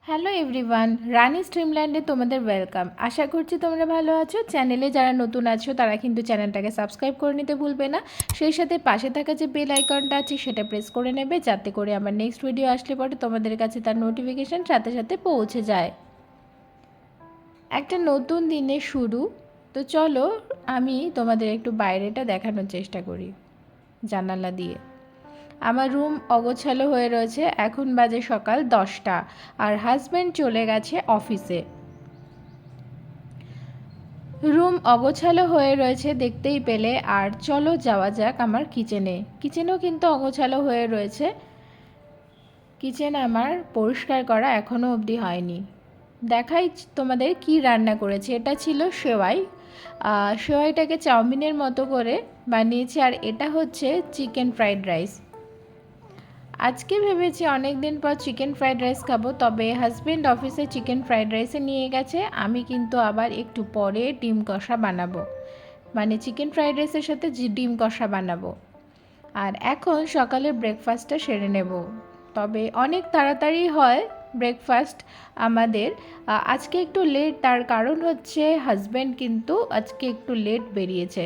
Hello everyone, রানি স্ট্রিমল্যান্ডে তোমাদের welcome. আশা করছি তোমরা ভালো আছো। চ্যানেলে যারা নতুন আছো তারা কিন্তু চ্যানেলটাকে সাবস্ক্রাইব করে নিতে ভুলবে না। সেই সাথে পাশে থাকা যে বেল আইকনটা আছে সেটা প্রেস করে নেবে, যাতে করে আমার নেক্সট ভিডিও আসলে পরে তোমাদের কাছে তার নোটিফিকেশান সাথে সাথে পৌঁছে যায়। একটা নতুন দিনের শুরু, তো চলো আমি তোমাদের একটু বাইরেটা দেখানোর চেষ্টা করি জানালা দিয়ে। আমার রুম অগোছালো হয়ে রয়েছে। এখন বাজে সকাল 10টা আর হাজব্যান্ড চলে গেছে অফিসে। রুম অগোছালো হয়ে রয়েছে দেখতেই পেলে। আর চলো যাওয়া যাক আমার কিচেনেও কিন্তু অগোছালো হয়ে রয়েছে। কিচেন আমার পরিষ্কার করা এখনও অবধি হয়নি। দেখাই তোমাদের কি রান্না করেছি। এটা ছিল সেওয়াই। সেওয়াইটাকে চাউমিনের মতো করে বানিয়েছি। আর এটা হচ্ছে চিকেন ফ্রাইড রাইস। আজকে ভেবেছি অনেক দিন পর চিকেন ফ্রাইড রাইস খাবো, তবে হাজব্যান্ড অফিসে চিকেন ফ্রাইড রাইসে নিয়ে গেছে। আমি কিন্তু আবার একটু পরে ডিম কষা বানাবো, মানে চিকেন ফ্রাইড রাইসের সাথে ডিম কষা বানাবো। আর এখন সকালের ব্রেকফাস্টটা সেরে নেব। তবে অনেক তাড়াতাড়ি হয় ব্রেকফাস্ট আমাদের। আজকে একটু লেট, তার কারণ হচ্ছে হাজব্যান্ড কিন্তু আজকে একটু লেট বেরিয়েছে।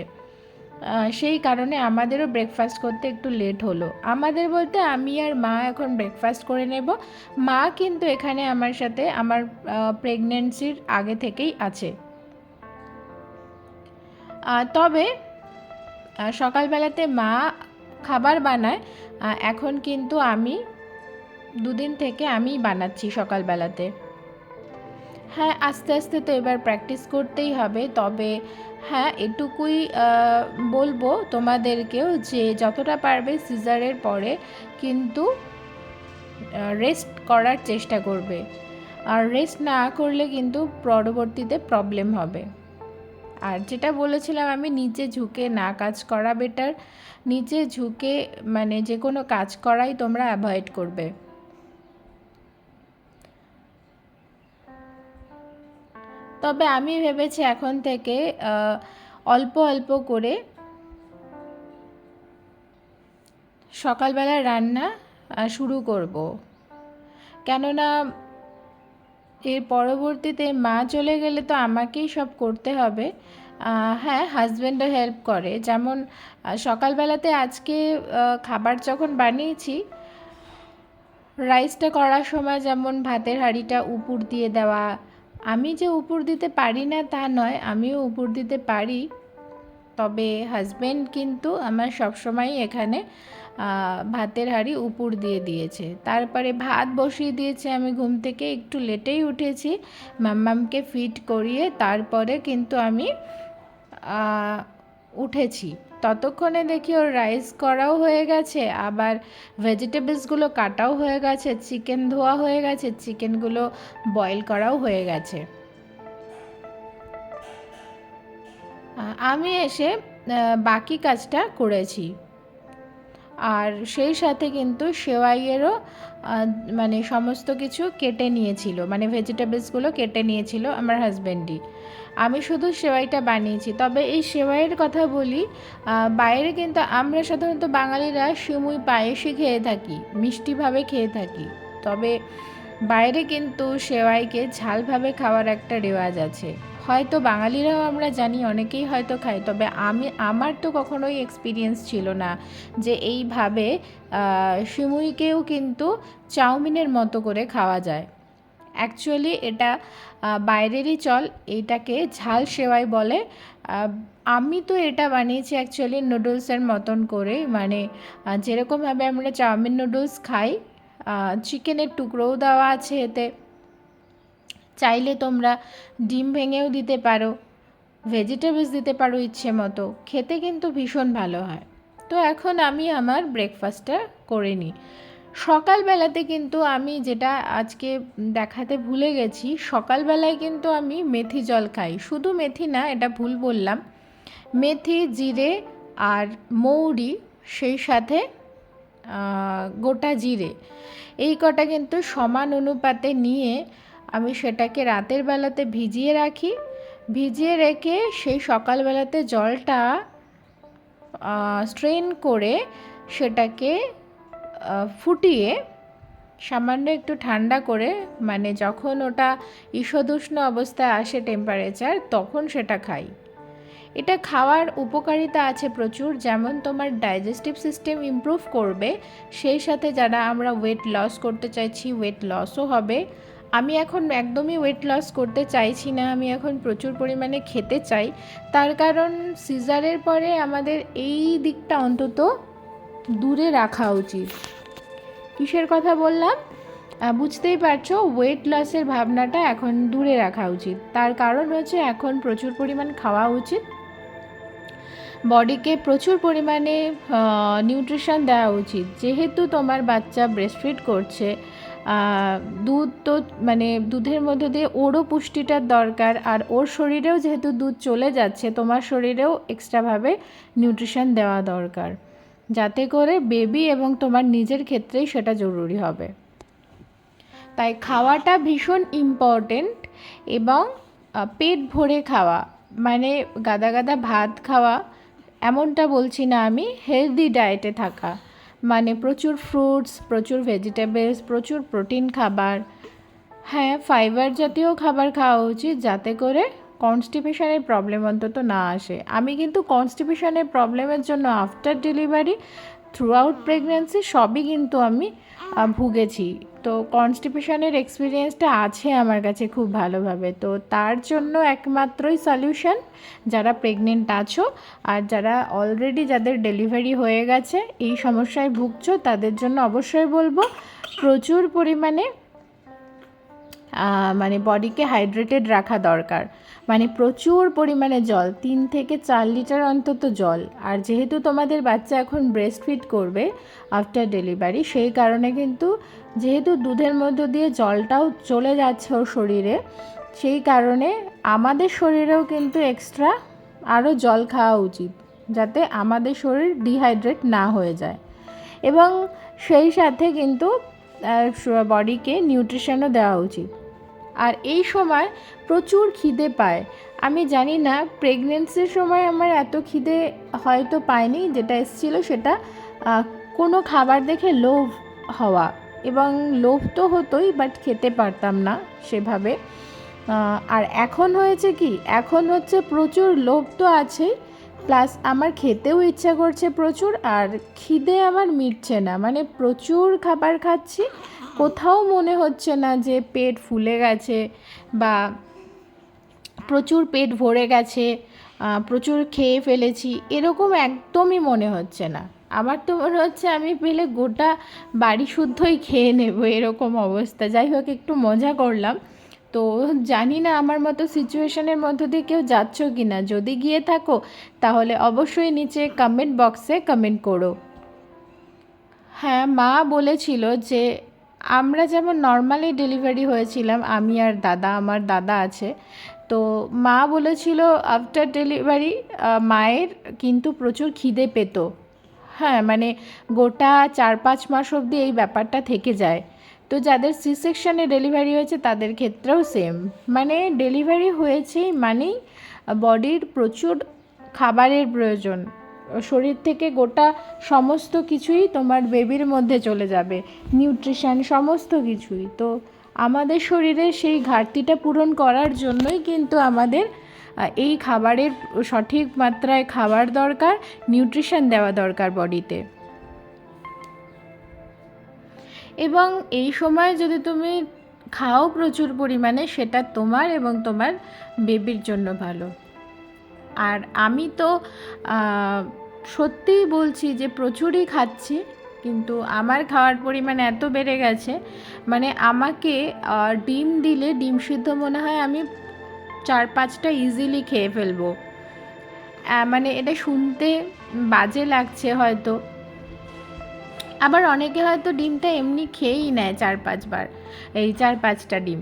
সেই কারণে আমাদেরও ব্রেকফাস্ট করতে একটু লেট হলো। আমাদের বলতে আমি আর মা এখন ব্রেকফাস্ট করে নেব। মা কিন্তু এখানে আমার সাথে আমার প্রেগন্যান্সির আগে থেকেই আছে। তবে সকালবেলাতে মা খাবার বানায়, এখন কিন্তু আমি দুদিন থেকে আমিই বানাচ্ছি সকালবেলাতে। হ্যাঁ, আস্তে আস্তে তো এবার প্র্যাকটিস করতেই হবে। তবে হ্যাঁ, এটুকুই বলবো তোমাদেরকেও যে যতটা পারবে সিজারের পরে কিন্তু রেস্ট করার চেষ্টা করবে। আর রেস্ট না করলে কিন্তু পরবর্তীতে প্রবলেম হবে। আর যেটা বলেছিলাম আমি, নিচে ঝুঁকে না কাজ করা বেটার। নিচে ঝুঁকে মানে যে কোনো কাজ করাই তোমরা অ্যাভয়েড করবে। তবে আমি ভেবেছি এখন থেকে অল্প অল্প করে সকালবেলা রান্না শুরু করব। কেননা এর পরবর্তীতে মা চলে গেলে তো আমাকেই সব করতে হবে। হ্যাঁ, হাজব্যান্ডও হেল্প করে। যেমন সকালবেলাতে আজকে খাবার যখন বানিয়েছি, রাইসটা করার সময় যেমন ভাতের হাঁড়িটা উপর দিয়ে দেওয়া। আমি যে উপর দিতে পারি না তা নয়, আমিও উপর দিতে পারি। তবে হাজব্যান্ড কিন্তু আমার সবসময়ই এখানে ভাতের হাঁড়ি উপর দিয়ে দিয়েছে। তারপরে ভাত বসিয়ে দিয়েছে। আমি ঘুম থেকে একটু লেটেই উঠেছি, মাম্মামকে ফিড করিয়ে তারপরে কিন্তু আমি উঠেছি। ততক্ষণে দেখি ওর রাইস করাও হয়ে গেছে, আবার ভেজিটেবলসগুলো কাটাও হয়ে গেছে, চিকেন ধোয়া হয়ে গেছে, চিকেনগুলো বয়েল করাও হয়ে গেছে। আমি এসে বাকি কাজটা করেছি। আর সেই সাথে কিন্তু সেওয়াইয়েরও মানে সমস্ত কিছু কেটে নিয়েছিল, মানে ভেজিটেবলসগুলো কেটে নিয়েছিল আমার হাজব্যান্ডই। আমি শুধু সেওয়াইটা বানিয়েছি। তবে এই সেওয়াইয়ের কথা বলি, বাইরে কিন্তু আমরা সাধারণত বাঙালিরা সিমুই পায়েসই খেয়ে থাকি, মিষ্টিভাবে খেয়ে থাকি। তবে বাইরে কিন্তু সেওয়াইকে ঝালভাবে খাওয়ার একটা রেওয়াজ আছে। হয়তো বাঙালিরাও আমরা জানি, অনেকেই হয়তো খায়। তবে আমার তো কখনোই এক্সপিরিয়েন্স ছিল না যে এইভাবে সিমুইকেও কিন্তু চাউমিনের মতো করে খাওয়া যায়। অ্যাকচুয়ালি এটা বাইরেরই চল, এইটাকে ঝাল সেওয়াই বলে। আমি তো এটা বানিয়েছি অ্যাকচুয়ালি নুডলসের মতন করে, মানে যেরকমভাবে আমরা চাউমিন নুডলস খাই। চিকেনের টুকরোও দেওয়া আছে এতে। চাইলে তোমরা ডিম ভেঙেও দিতে পারো, ভেজিটেবলস দিতে পারো ইচ্ছে মতো। খেতে কিন্তু ভীষণ ভালো হয়। তো এখন আমি আমার ব্রেকফাস্টটা করে নিই। সকালবেলাতে কিন্তু আমি যেটা আজকে দেখাতে ভুলে গেছি, সকালবেলায় কিন্তু আমি মেথি জল খাই। শুধু মেথি না, এটা ভুল বললাম। মেথি, জিরে আর মৌরি, সেই সাথে গোটা জিরে, এই কটা কিন্তু সমান অনুপাতে নিয়ে আমি সেটাকে রাতের বেলাতে ভিজিয়ে রাখি। ভিজিয়ে রেখে সেই সকালবেলাতে জলটা স্ট্রেন করে সেটাকে ফুটিয়ে সামান্য একটু ঠান্ডা করে, মানে যখন ওটা ঈষদুষ্ণ অবস্থায় আসে টেম্পারেচার, তখন সেটা খাই। এটা খাওয়ার উপকারিতা আছে প্রচুর, যেমন তোমার ডাইজেস্টিভ সিস্টেম ইমপ্রুভ করবে, সেই সাথে যারা আমরা ওয়েট লস করতে চাইছি ওয়েট লসও হবে। আমি এখন একদমই ওয়েট লস করতে চাইছি না, আমি এখন প্রচুর পরিমাণে খেতে চাই। তার কারণ সিজারের পরে আমাদের এই দিকটা অন্তত দূরে রাখা উচিত। কিসের কথা বললাম বুঝতেই পারছো, ওয়েট লসের ভাবনাটা এখন দূরে রাখা উচিত। তার কারণ হচ্ছে এখন প্রচুর পরিমাণ খাওয়া উচিত, বডিকে প্রচুর পরিমাণে নিউট্রিশন দেওয়া উচিত। যেহেতু তোমার বাচ্চা ব্রেস্টফিড করছে, দুধ তো মানে দুধের মধ্যে দিয়ে ওরও পুষ্টিটার দরকার, আর ওর শরীরেও যেহেতু দুধ চলে যাচ্ছে, তোমার শরীরেও এক্সট্রাভাবে নিউট্রিশন দেওয়া দরকার, যাতে করে বেবি এবং তোমার নিজের ক্ষেত্রেই সেটা জরুরি হবে। তাই খাওয়াটা ভীষণ ইম্পর্টেন্ট, এবং পেট ভরে খাওয়া, মানে গাদা গাদা ভাত খাওয়া এমনটা বলছি না আমি, হেলদি ডায়েটে থাকা, মানে প্রচুর ফ্রুটস, প্রচুর ভেজিটেবলস, প্রচুর প্রোটিন খাবার, হ্যাঁ ফাইবার জাতীয় খাবার খাওয়া উচিত, যাতে করে কনস্টিপেশনের প্রবলেম অন্তত না আসে। আমি কিন্তু কনস্টিপেশনের প্রবলেমের জন্য after delivery, through out pregnancy সবই কিন্তু আমি ভুগেছি। তো কনস্টিপেশনের এক্সপিরিয়েন্সটা আছে আমার কাছে খুব ভালোভাবে। তো তার জন্য একমাত্রই সলিউশন, যারা প্রেগনেন্ট আছো আর যারা অলরেডি যাদের ডেলিভারি হয়ে গেছে এই সমস্যায় ভুগছো, তাদের জন্য অবশ্যই বলবো প্রচুর পরিমাণে মানে বডিকে হাইড্রেটেড রাখা দরকার, মানে প্রচুর পরিমাণে জল, 3 থেকে 4 লিটার অন্তত জল। আর যেহেতু তোমাদের বাচ্চা এখন ব্রেস্ট ফিড করবে আফটার ডেলিভারি, সেই কারণে কিন্তু যেহেতু দুধের মধ্য দিয়ে জলটাও চলে যাচ্ছে ওর শরীরে, সেই কারণে আমাদের শরীরেও কিন্তু এক্সট্রা আরও জল খাওয়া উচিত, যাতে আমাদের শরীর ডিহাইড্রেট না হয়ে যায়, এবং সেই সাথে কিন্তু বডিকে নিউট্রিশনও দেওয়া উচিত। আর এই সময় প্রচুর খিদে পায়। আমি জানি না প্রেগনেন্সির সময় আমার এত খিদে হয়তো পায়নি, যেটা এসেছিলো সেটা কোনো খাবার দেখে লোভ হওয়া, এবং লোভ তো হতোই, বাট খেতে পারতাম না সেভাবে। আর এখন হয়েছে কি, এখন হচ্ছে প্রচুর লোভ তো আছেই, প্লাস আমার খেতেও ইচ্ছা করছে প্রচুর, আর খিদে আমার মিটছে না, মানে প্রচুর খাবার খাচ্ছি, কোথাও মনে হচ্ছে না যে পেট ফুলে গেছে বা প্রচুর পেট ভরে গেছে, প্রচুর খেয়ে ফেলেছি, এরকম একদমই মনে হচ্ছে না। আমার তো মনে হচ্ছে আমি পেলে গোটা বাড়ি শুদ্ধই খেয়ে নেব, এরকম অবস্থা। যাই হোক, একটু মজা করলাম। তো জানি না আমার মতো সিচুয়েশনের মধ্য দিয়ে কেউ যাচ্ছ কি না, যদি গিয়ে থাকো তাহলে অবশ্যই নিচে কমেন্ট বক্সে কমেন্ট করো। হ্যাঁ, মা বলেছিল যে আমরা যেমন নর্মালি ডেলিভারি হয়েছিলাম, আমি আর দাদা, আমার দাদা আছে, তো মা বলেছিল আফটার ডেলিভারি মায়ের কিন্তু প্রচুর খিদে পেত। হ্যাঁ, মানে গোটা 4-5 মাস অবধি এই ব্যাপারটা থেকে যায়। তো যাদের সি সেকশনে ডেলিভারি হয়েছে তাদের ক্ষেত্রেও সেম, মানে ডেলিভারি হয়েছেই মানেই বডির প্রচুর খাবারের প্রয়োজন, শরীর থেকে গোটা সমস্ত কিছুই তোমার বেবির মধ্যে চলে যাবে, নিউট্রিশন সমস্ত কিছুই। তো আমাদের শরীরে সেই ঘাটতিটা পূরণ করার জন্যই কিন্তু আমাদের এই খাবারের সঠিক মাত্রায় খাবার দরকার, নিউট্রিশন দেওয়া দরকার বডিতে। এবং এই সময় যদি তুমি খাও প্রচুর পরিমাণে, সেটা তোমার এবং তোমার বেবির জন্য ভালো। আর আমি তো সত্যিই বলছি যে প্রচুরই খাচ্ছি, কিন্তু আমার খাওয়ার পরিমাণ এত বেড়ে গেছে, মানে আমাকে ডিম দিলে, ডিম সিদ্ধ মনে হয় আমি 4-5টা ইজিলি খেয়ে ফেলবো। মানে এটা শুনতে বাজে লাগছে হয়তো, আবার অনেকে হয়তো ডিমটা এমনি খেয়েই নেয় 4-5 বার, এই 4-5টা ডিম।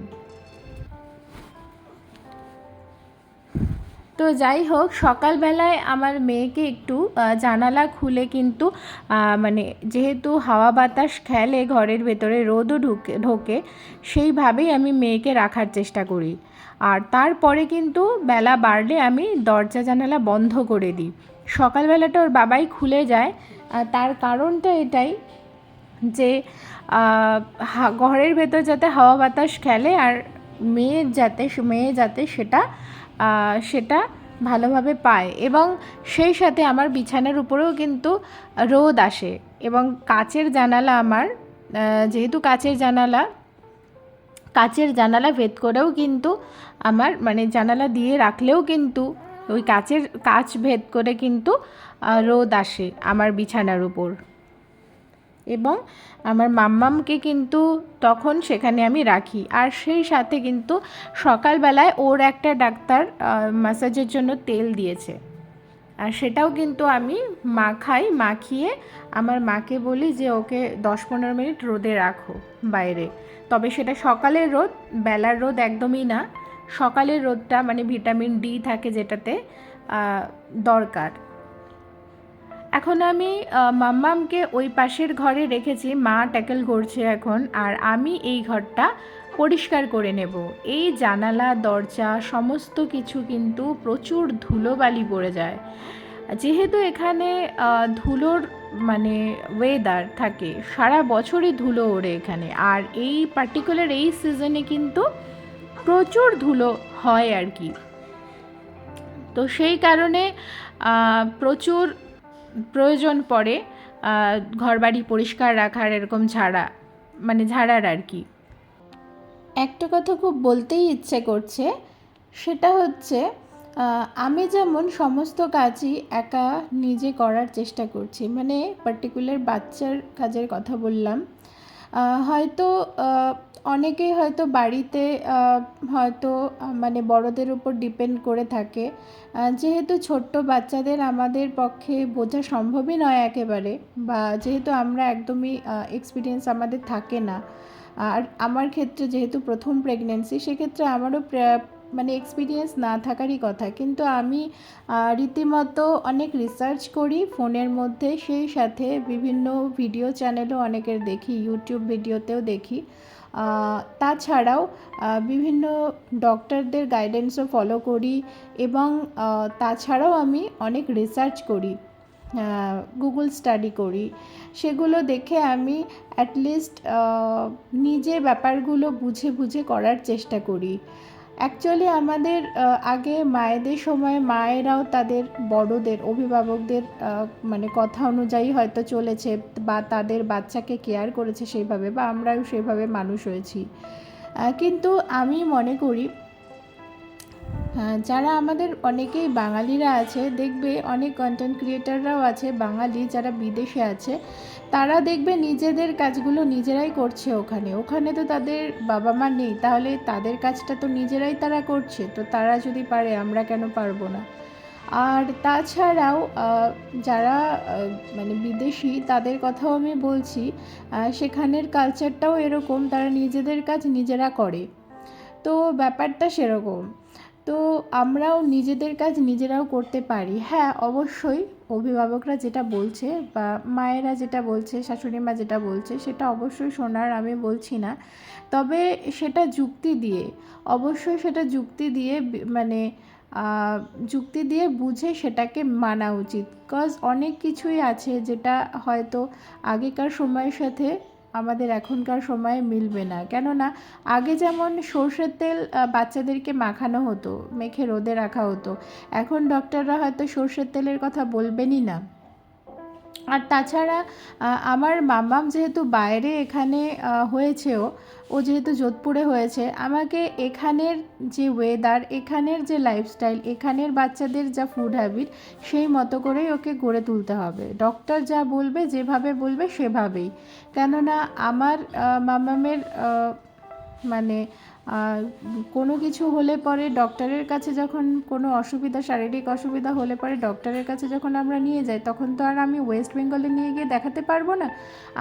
তো যাই হোক, সকালবেলায় আমার মেয়েকে একটু জানালা খুলে কিন্তু মানে যেহেতু হাওয়া বাতাস খেলে ঘরের ভেতরে, রোদও ঢোকে, সেইভাবেই আমি মেয়েকে রাখার চেষ্টা করি। আর তারপরে কিন্তু বেলা বাড়লে আমি দরজা জানালা বন্ধ করে দিই। সকালবেলাটা ওর বাবাই খুলে যায়, তার কারণটা এটাই যে ঘরের ভেতর যাতে হাওয়া বাতাস খেলে আর মেয়ে যাতে সেটা ভালোভাবে পায়। এবং সেই সাথে আমার বিছানার উপরেও কিন্তু রোদ আসে এবং কাচের জানালা আমার, যেহেতু কাচের জানালা ভেদ করেও কিন্তু আমার মানে জানালা দিয়ে রাখলেও কিন্তু ওই কাচ ভেদ করে কিন্তু রোদ আসে আমার বিছানার উপর। এবং আমার মাম্মামকে কিন্তু তখন সেখানে আমি রাখি। আর সেই সাথে কিন্তু সকালবেলায় ওর একটা ডাক্তার ম্যাসাজের জন্য তেল দিয়েছে, আর সেটাও কিন্তু আমি মাখিয়ে আমার মাকে বলি যে ওকে 10-15 মিনিট রোদে রাখো বাইরে। তবে সেটা সকালের রোদ, বেলার রোদ একদমই না। সকালের রোদটা মানে ভিটামিন ডি থাকে যেটাতে দরকার। এখন আমি মাম্মামকে ওই পাশের ঘরে রেখেছি, মা ট্যাকেল করছে এখন, আর আমি এই ঘরটা পরিষ্কার করে নেব। এই জানালা দরজা সমস্ত কিছু কিন্তু প্রচুর ধুলোবালি পড়ে যায়, যেহেতু এখানে ধুলোর মানে ওয়েদার থাকে, সারা বছরই ধুলো ওড়ে এখানে। আর এই পার্টিকুলার এই সিজনে কিন্তু প্রচুর ধুলো হয় আর কি। তো সেই কারণে প্রচুর প্রয়োজন পড়ে ঘরবাড়ি পরিষ্কার রাখার, এরকম ঝাড়ার আর কি। একটা কথা খুব বলতেই ইচ্ছে করছে, সেটা হচ্ছে আমি যেমন সমস্ত কাজই একা নিজে করার চেষ্টা করছি, মানে পার্টিকুলার বাচ্চার কাজের কথা বললাম। হয়তো অনেকেই হয়তো বাড়িতে হয়তো মানে বড়দের উপর ডিপেন্ড করে থাকে, যেহেতু ছোট্ট বাচ্চাদের আমাদের পক্ষে বোঝা সম্ভবই নয় একেবারে, বা যেহেতু আমরা একদমই এক্সপিরিয়েন্স আমাদের থাকে না। আর আমার ক্ষেত্রে যেহেতু প্রথম প্রেগনেন্সি, সেক্ষেত্রে আমারও মানে এক্সপিরিয়েন্স না থাকারই কথা, কিন্তু আমি রীতিমতো অনেক রিসার্চ করি ফোনের মধ্যে, সেই সাথে বিভিন্ন ভিডিও চ্যানেলও অনেকের দেখি, ইউটিউব ভিডিওতেও দেখি। তাছাড়াও বিভিন্ন ডক্টরদের গাইডেন্সও ফলো করি, এবং তাছাড়াও আমি অনেক রিসার্চ করি, গুগল স্টাডি করি। সেগুলো দেখে আমি অ্যাটলিস্ট নিজে ব্যাপারগুলো বুঝে করার চেষ্টা করি। অ্যাকচুয়ালি আমাদের আগে মায়েদের সময় মায়েরাও তাদের বড়দের, অভিভাবকদের মানে কথা অনুযায়ী হয়তো চলেছে, বা তাদের বাচ্চাকে কেয়ার করেছে সেইভাবে, বা আমরাও সেভাবে মানুষ হয়েছি। কিন্তু আমি মনে করি যারা আমাদের অনেকেই বাঙালিরা আছে, দেখবে অনেক কন্টেন্ট ক্রিয়েটাররাও আছে বাঙালি যারা বিদেশে আছে, তারা দেখবে নিজেদের কাজগুলো নিজেরাই করছে। ওখানে তো তাদের বাবা মা নেই, তাহলে তাদের কাজটা তো নিজেরাই তারা করছে, তো তারা যদি পারে আমরা কেন পারবো না। আর তাছাড়াও যারা মানে বিদেশি, তাদের কথাও আমি বলছি, সেখানের কালচারটাও এরকম, তারা নিজেদের কাজ নিজেরা করে, তো ব্যাপারটা সেরকম। তো আমরাও নিজেদের কাজ নিজেরাও করতে পারি। হ্যাঁ, অবশ্যই অভিভাবকরা যেটা বলছে বা মায়েরা যেটা বলছে, শাশুড়ি মা যেটা বলছে, সেটা অবশ্যই শোনার আমি বলছি না, তবে সেটা যুক্তি দিয়ে মানে যুক্তি দিয়ে বুঝে সেটাকে মানা উচিত। বিকজ অনেক কিছুই আছে যেটা হয়তো আগেকার সময়ের সাথে আমাদের এখনকার সময়ে মিলবে না। কেননা আগে যেমন সর্ষের তেল বাচ্চাদেরকে মাখানো হতো, মেখে রোদে রাখা হতো, এখন ডক্টররা হয়তো সর্ষের তেলের কথা বলবেনই না। আর তাছাড়া আমার মাম্মাম যেহেতু বাইরে এখানে হয়েছেও, ও যেহেতু যোধপুরে হয়েছে, আমাকে এখানের যে ওয়েদার, এখানের যে লাইফস্টাইল, এখানের বাচ্চাদের যা ফুড হ্যাবিট, সেই মতো করেই ওকে গড়ে তুলতে হবে। ডক্টর যা বলবে, যেভাবে বলবে সেভাবেই। কেননা আমার মাম্মামের মানে কোনো কিছু হলে পরে ডক্টরের কাছে, যখন কোনো শারীরিক অসুবিধা হলে পরে ডক্টরের কাছে যখন আমরা নিয়ে যাই, তখন তো আর আমি ওয়েস্ট বেঙ্গলে নিয়ে গিয়ে দেখাতে পারবো না।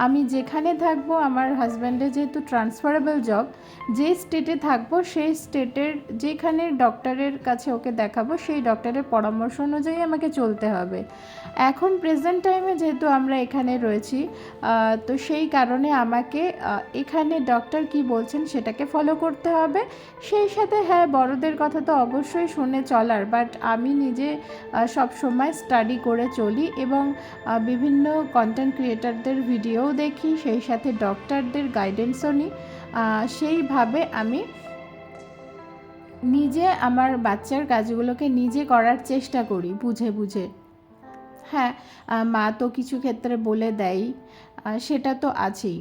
আমি যেখানে থাকবো, আমার হাজব্যান্ডের যেহেতু ট্রান্সফারেবল জব, যে স্টেটে থাকবো সেই স্টেটের যেখানে ডক্টরের কাছে ওকে দেখাবো, সেই ডক্টরের পরামর্শ অনুযায়ী আমাকে চলতে হবে। এখন প্রেজেন্ট টাইমে যেহেতু আমরা এখানে রয়েছি, তো সেই কারণে আমাকে এখানে ডক্টর কি বলছেন সেটাকে ফলো করতে হবে। হবে। সেই সাথে হ্যাঁ, বড়দের কথা তো অবশ্যই শুনে চলার, বাট আমি নিজে সব সময় স্টাডি করে চলি এবং বিভিন্ন কন্টেন্ট ক্রিয়েটারদের ভিডিওও দেখি, সেই সাথে ডক্টরদের গাইডেন্সও নিই। সেইভাবে আমি নিজে আমার বাচ্চার কাজগুলোকে নিজে করার চেষ্টা করি বুঝে বুঝে। হ্যাঁ, মা তো কিছু ক্ষেত্রে বলে দেয়, সেটা তো আছেই।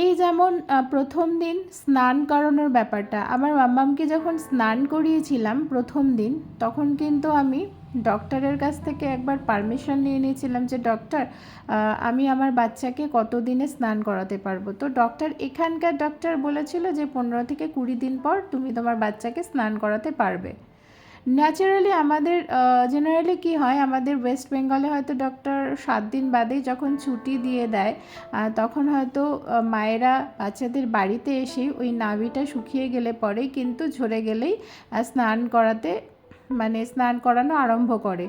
এই যেমন প্রথম দিন স্নান করানোর ব্যাপারটা, আমার মাম্মামকে যখন স্নান করিয়েছিলাম প্রথম দিন, তখন কিন্তু আমি ডক্টরের কাছ থেকে একবার পারমিশন নিয়ে নিয়েছিলাম যে ডক্টর, আমি আমার বাচ্চাকে কত দিনে স্নান করাতে পারবো। তো এখানকার ডক্টর বলেছিল যে 15 থেকে 20 দিন পর তুমি তোমার বাচ্চাকে স্নান করাতে পারবে। ন্যাচারালি আমাদের জেনারেলি কি হয়, আমাদের ওয়েস্ট বেঙ্গলে হয়তো ডক্টর 7 দিন বাদেই যখন ছুটি দিয়ে দেয়, তখন হয়তো মায়েরা বাচ্চাদের বাড়িতে এসেই ওই নাভিটা শুকিয়ে গেলে পরেই কিন্তু ঝরে গেলেই স্নান করানো আরম্ভ করে।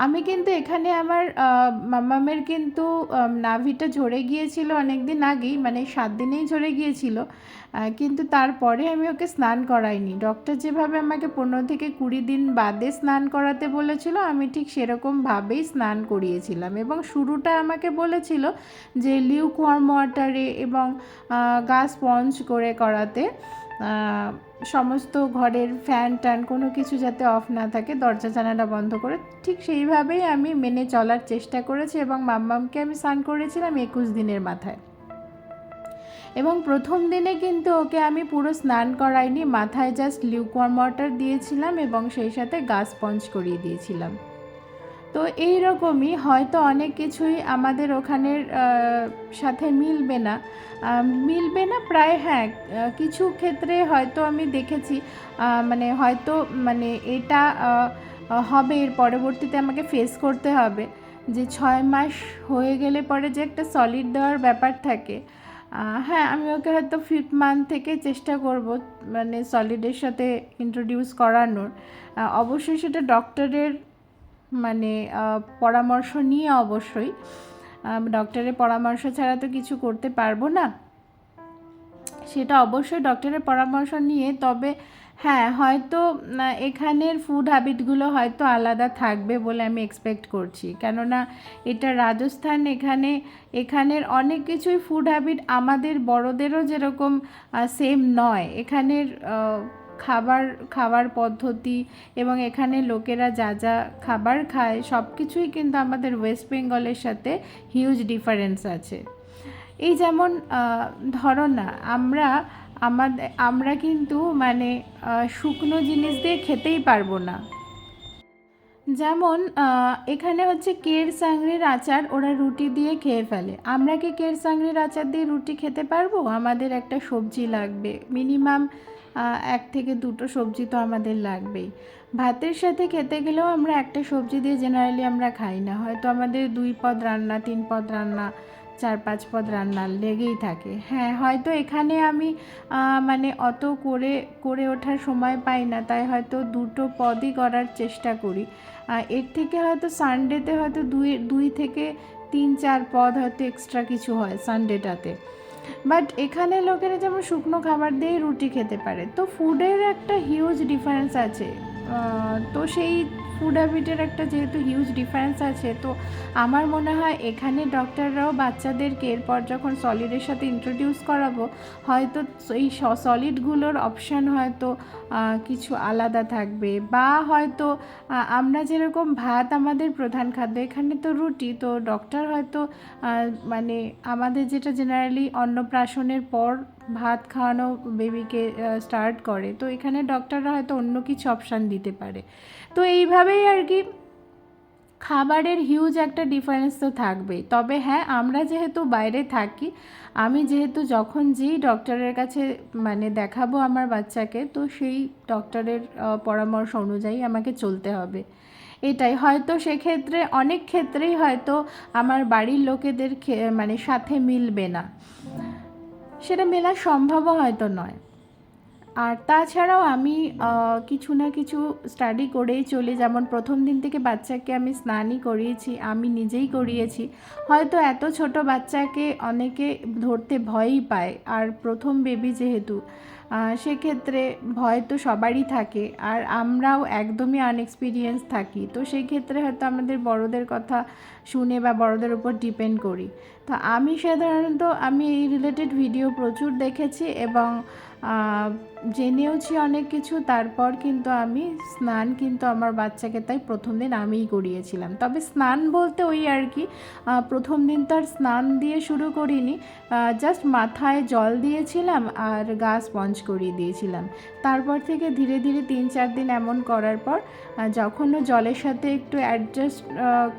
আমি কিন্তু এখানে আমার মাম্মামের কিন্তু নাভিটা ঝরে গিয়েছিল অনেক দিন আগেই, 7 দিনেই ঝরে গিয়েছিল, কিন্তু তারপরে আমি ওকে স্নান করাইনি। ডক্টর যেভাবে আমাকে 15 থেকে 20 দিন বাদে স্নান করাতে বলেছিল, আমি ঠিক সেরকমভাবেই স্নান করিয়েছিলাম। এবং শুরুটা আমাকে বলেছিল যে লিউক ওয়ার্ম ওয়াটারে এবং গা স্পঞ্জ করে করাতে, সমস্ত ঘরের ফ্যান ট্যান কোনো কিছু যাতে অফ না থাকে, দরজা জানালা বন্ধ করে। ঠিক সেইভাবেই আমি মেনে চলার চেষ্টা করেছি এবং মাম্মামকে আমি স্নান করেছিলাম 21 দিনের মাথায়। এবং প্রথম দিনে কিন্তু ওকে আমি পুরো স্নান করাইনি, মাথায় জাস্ট লিউকওয়ার্ম ওয়াটার দিয়েছিলাম এবং সেই সাথে গা স্পঞ্জ করিয়ে দিয়েছিলাম। তো এই রকমই হয়তো অনেক কিছুই আমাদের ওখানের সাথে মিলবে না প্রায়। হ্যাঁ, কিছু ক্ষেত্রে হয়তো আমি দেখেছি এটা হবে, এর পরবর্তীতে আমাকে ফেস করতে হবে যে 6 মাস হয়ে গেলে পরে যে একটা সলিড দেওয়ার ব্যাপার থাকে। হ্যাঁ, আমি ওকে হয়তো 5th মান্থ থেকে চেষ্টা করব সলিডের সাথে ইন্ট্রোডিউস করানোর। অবশ্যই সেটা ডক্টরের পরামর্শ নিয়ে, অবশ্যই ডক্টরের পরামর্শ ছাড়া তো কিছু করতে পারবো না, সেটা অবশ্যই ডক্টরের পরামর্শ নিয়ে। তবে হ্যাঁ, হয়তো এখানের ফুড হ্যাবিটগুলো হয়তো আলাদা থাকবে বলে আমি এক্সপেক্ট করছি, কেননা এটা রাজস্থান। এখানের অনেক কিছুই ফুড হ্যাবিট আমাদের বড়দেরও যেরকম সেম নয়। এখানের খাবার পদ্ধতি এবং এখানে লোকেরা যা যা খাবার খায় সব কিছুই কিন্তু আমাদের ওয়েস্ট বেঙ্গলের সাথে হিউজ ডিফারেন্স আছে। এই যেমন ধরো না, আমরা কিন্তু শুকনো জিনিস দিয়ে খেতেই পারবো না। যেমন এখানে হচ্ছে কের সাংরির আচার ওরা রুটি দিয়ে খেয়ে ফেলে। আমরা কি কের সাংরির আচার দিয়ে রুটি খেতে পারবো? আমাদের একটা সবজি লাগবে, মিনিমাম 1 থেকে 2টো সবজি তো আমাদের লাগবেই। ভাতের সাথে খেতে গেলেও আমরা একটা সবজি দিয়ে জেনারেলি আমরা খাই না, হয়তো আমাদের 2 পদ রান্না, 3 পদ রান্না, 4-5 পদ রান্না লেগেই থাকে। হ্যাঁ, হয়তো এখানে আমি অত করে ওঠার সময় পাই না, তাই হয়তো 2টো পদই করার চেষ্টা করি। এর থেকে হয়তো সানডেতে হয়তো 2 থেকে 3-4 পদ হয়তো এক্সট্রা কিছু হয় সানডেটাতে। বাট এখানে লোকেরা যেমন শুকনো খাবার দিয়েই রুটি খেতে পারে। তো ফুডের একটা হিউজ ডিফারেন্স আছে। তো সেই ফুড হ্যাবিটের একটা যেহেতু হিউজ ডিফারেন্স আছে, তো আমার মনে হয় এখানে ডক্টররাও বাচ্চাদেরকে এরপর যখন সলিডের সাথে ইন্ট্রোডিউস করাবো, হয়তো এই সলিডগুলোর অপশান হয়তো কিছু আলাদা থাকবে, বা হয়তো আমরা যেরকম ভাত আমাদের প্রধান খাদ্য, এখানে তো রুটি। তো ডক্টর হয়তো আমাদের যেটা জেনারেলি অন্নপ্রাশনের পর ভাত খাওয়ানো বেবিকে স্টার্ট করে, তো এখানে ডক্টররা হয়তো অন্য কিছু অপশান দিতে পারে। তো এইভাবেই আর কি খাবারের হিউজ একটা ডিফারেন্স তো থাকবেই। তবে হ্যাঁ, আমরা যেহেতু বাইরে থাকি, আমি যেহেতু যখন যেই ডক্টরের কাছে দেখাবো আমার বাচ্চাকে, তো সেই ডক্টরের পরামর্শ অনুযায়ী আমাকে চলতে হবে। এটাই হয়তো সেক্ষেত্রে অনেক ক্ষেত্রেই হয়তো আমার বাড়ির লোকেদের সাথে মিলবে না, সেটা মেলা সম্ভবও হয়তো নয়। আর তাছাড়াও আমি কিছু না কিছু স্টাডি করেই চলি। যেমন প্রথম দিন থেকে বাচ্চাকে আমি স্নানই করিয়েছি, আমি নিজেই করিয়েছি। হয়তো এত ছোট বাচ্চাকে অনেকে ধরতে ভয়ই পায়, আর প্রথম বেবি যেহেতু, সেক্ষেত্রে ভয় তো সবারই থাকে, আর আমরাও একদমই আনএক্সপিরিয়েন্স থাকি, তো সেই ক্ষেত্রে হয়তো আমাদের বড়দের কথা শুনে বা বড়দের উপর ডিপেন্ড করি। তো আমি সাধারণত এই রিলেটেড ভিডিও প্রচুর দেখেছি এবং জেনেওছি অনেক কিছু। তারপর কিন্তু আমি স্নান কিন্তু আমার বাচ্চাকে তাই প্রথম দিন আমিই করিয়েছিলাম। তবে স্নান বলতে ওই আর কি, প্রথম দিন তো আর স্নান দিয়ে শুরু করিনি, জাস্ট মাথায় জল দিয়েছিলাম আর গা স্পঞ্জ করিয়ে দিয়েছিলাম। তারপর থেকে ধীরে ধীরে 3-4 দিন এমন করার পর যখন ও জলের সাথে একটু অ্যাডজাস্ট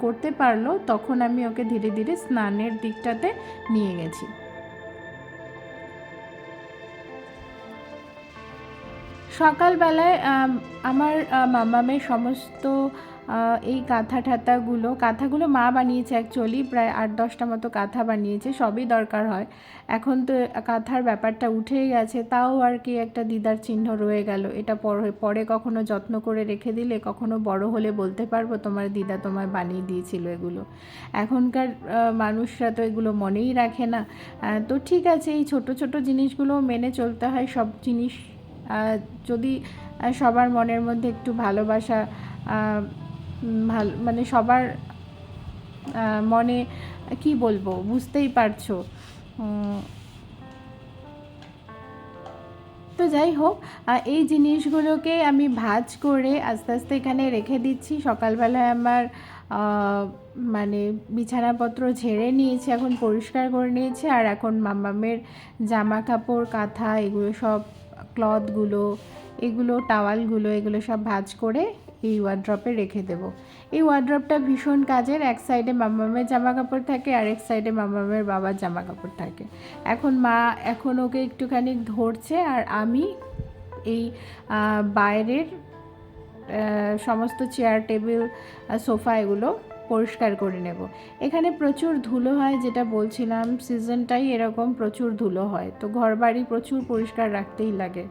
করতে পারলো, তখন আমি ওকে ধীরে ধীরে স্নানের দিকটাতে নিয়ে গেছি। সকালবেলায় আমার মামামের সমস্ত এই কাঁথাগুলো মা বানিয়েছে। অ্যাকচুয়ালি প্রায় 8-10টা মতো কাঁথা বানিয়েছে, সবই দরকার হয়। এখন তো কাঁথার ব্যাপারটা উঠেই গেছে, তাও আর কি একটা দিদার চিহ্ন রয়ে গেল। এটা পরে কখনো যত্ন করে রেখে দিলে কখনো বড় হলে বলতে পারবো তোমার দিদা তোমায় বানিয়ে দিয়েছিল এগুলো। এখনকার মানুষরা তো এগুলো মনেই রাখে না। তো ঠিক আছে, এই ছোট ছোট জিনিসগুলো মেনে চলতে হয়। সব জিনিস যদি সবার মনের মধ্যে একটু ভালোবাসা, ভালো মানে সবার মনে কি বলবো, বুঝতেই পারছো। তো যাই হোক, এই জিনিসগুলোকে আমি ভাঁজ করে আস্তে আস্তে এখানে রেখে দিচ্ছি। সকালবেলায় আমার মানে বিছানাপত্র ঝেড়ে নিয়েছি, এখন পরিষ্কার করে নিয়েছি। আর এখন মাম্মামের জামা কাপড়, কাঁথা, এগুলো সব ক্লথগুলো, এগুলো টাওয়ালগুলো, এগুলো সব ভাঁজ করে এই ওয়ার্ড্রপে রেখে দেবো। এই ওয়ার্ড্রপটা ভীষণ কাজের। এক সাইডে মাম্মামের জামা কাপড় থাকে, আর এক সাইডে মাম্মামের বাবার জামা কাপড় থাকে। এখন ওকে একটুখানি ধরছে, আর আমি এই বাইরের সমস্ত চেয়ার, টেবিল, সোফা এগুলো পরিষ্কার করে নেব। এখানে প্রচুর ধুলো হয়, যেটা বলছিলাম, সিজনটাই এরকম, প্রচুর ধুলো হয়। তো ঘরবাড়ি প্রচুর পরিষ্কার রাখতেই লাগে।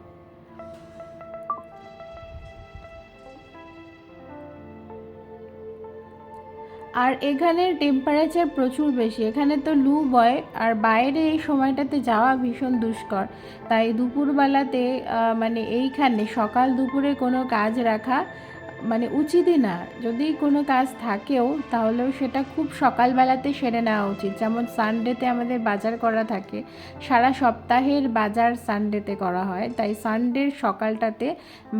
আর এখানের টেম্পারেচার প্রচুর বেশি, এখানে তো লু বয়, আর বাইরে এই সময়টাতে যাওয়া ভীষণ দুষ্কর। তাই দুপুরবেলাতে মানে এইখানে সকাল দুপুরে কোনো কাজ রাখা মানে উচিতই না। যদি কোনো কাজ থাকেও তাহলেও সেটা খুব সকালবেলাতে সেরে নেওয়া উচিত। যেমন সানডেতে আমাদের বাজার করা থাকে, সারা সপ্তাহের বাজার সানডেতে করা হয়, তাই সানডের সকালটাতে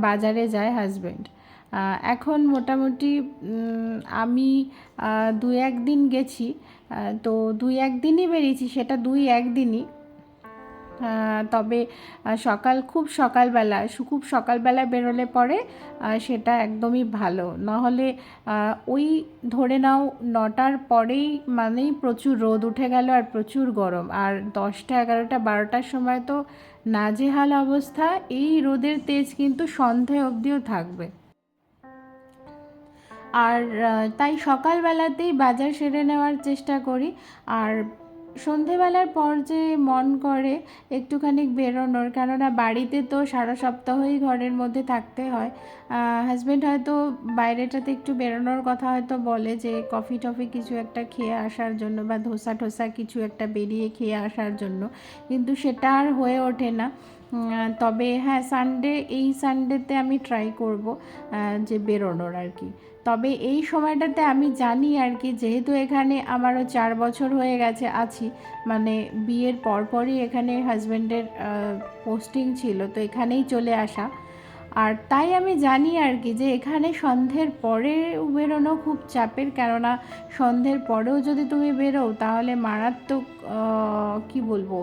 বাজারে যায় হাজব্যান্ড। এখন মোটামুটি আমি 2-1 দিন গেছি, তো 2-1 দিনই বেরিয়েছি, সেটা 2-1 দিনই। তবে খুব সকালবেলা বেরোলে পরে সেটা একদমই ভালো। নাহলে ওই ধরে নাও 9টার পরেই মানেই প্রচুর রোদ উঠে গেল আর প্রচুর গরম, আর 10টা 11টা 12টার সময় তো নাজেহাল অবস্থা। এই রোদের তেজ কিন্তু সন্ধে অবধিও থাকবে। আর তাই সকালবেলাতেই বাজার সেরে নেওয়ার চেষ্টা করি। আর সন্ধেবেলার পর যে মন করে একটুখানি বেরোনোর, কেননা বাড়িতে তো সারা সপ্তাহই ঘরের মধ্যে থাকতে হয়। হাজব্যান্ড হয়তো বাইরেটাতে একটু বেরোনোর কথা হয়তো বলে, যে কফি টফি কিছু একটা খেয়ে আসার জন্য, বা ধোসা টোসা কিছু একটা বেরিয়ে খেয়ে আসার জন্য, কিন্তু সেটা আর হয়ে ওঠে না। তবে হ্যাঁ, এই সানডেতে আমি ট্রাই করব যে বেরোনোর আর কি। তবে এই সময়টাতে আমি জানি আর কি, যেহেতু এখানে আমারও 4 বছর হয়ে গেছে আছি, মানে বিয়ের পরপরই এখানে হাজব্যান্ডের পোস্টিং ছিল, তো এখানেই চলে আসা। আর তাই আমি জানি আর কি, যে এখানে সন্ধ্যের পরে বেরোনো খুব চাপের, কেননা সন্ধ্যের পরেও যদি তুমি বেরোও তাহলে মারাত্মক কি বলবো,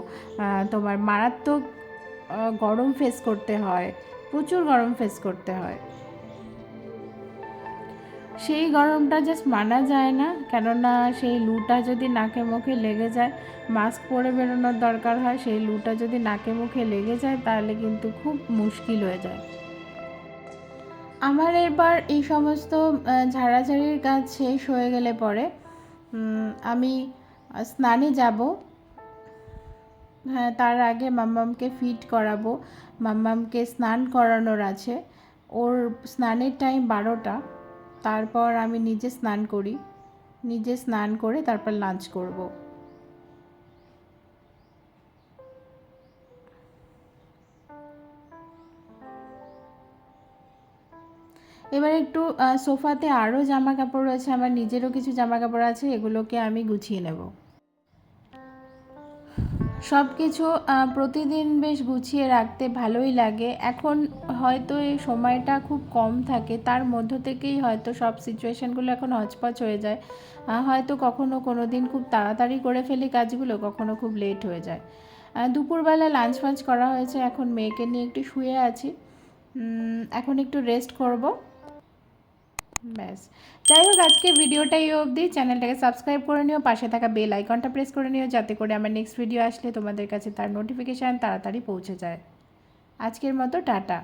তোমার মারাত্মক গরম ফেস করতে হয়, প্রচুর গরম ফেস করতে হয়। সেই গরমটা জাস্ট মানা যায় না, কেননা সেই লুটা যদি নাকে মুখে লেগে যায়, মাস্ক পরে বেরোনোর দরকার হয়, সেই লুটা যদি নাকে মুখে লেগে যায় তাহলে কিন্তু খুব মুশকিল হয়ে যায়। আমার এবার এই সমস্ত ঝাড়াঝাড়ির কাজ শেষ হয়ে গেলে পরে আমি স্নানে যাব। হ্যাঁ, তার আগে মাম্মামকে ফিড করাবো, মাম্মামকে স্নান করানোর আছে। ওর স্নানের টাইম 12টা। তারপর আমি নিজে স্নান করি, নিজে স্নান করে তারপর লাঞ্চ করব। এবার একটু সোফাতে আরও জামা কাপড় রয়েছে, আমার নিজেরও কিছু জামা কাপড় আছে, এগুলোকে আমি গুছিয়ে নেব। সব কিছু প্রতিদিন বেশ গুছিয়ে রাখতে ভালোই লাগে। এখন হয়তো এই সময়টা খুব কম থাকে, তার মধ্য থেকেই হয়তো সব সিচুয়েশানগুলো এখন হচপচ হয়ে যায়। হয়তো কখনো কোনো দিন খুব তাড়াতাড়ি করে ফেলি কাজগুলো, কখনো খুব লেট হয়ে যায়। দুপুরবেলা লাঞ্চ ফাঞ্চ করা হয়েছে, এখন মেয়েকে নিয়ে একটু শুয়ে আছি। এখন একটু রেস্ট করব, ব্যাস। যাই হোক, আজকে ভিডিওটা এই অবধি। চ্যানেলটাকে সাবস্ক্রাইব করে নিও, পাশে থাকা বেল আইকনটা প্রেস করে নিও, যাতে করে আমার নেক্সট ভিডিও আসলে তোমাদের কাছে তার নোটিফিকেশান তাড়াতাড়ি পৌঁছে যায়। আজকের মতো টাটা।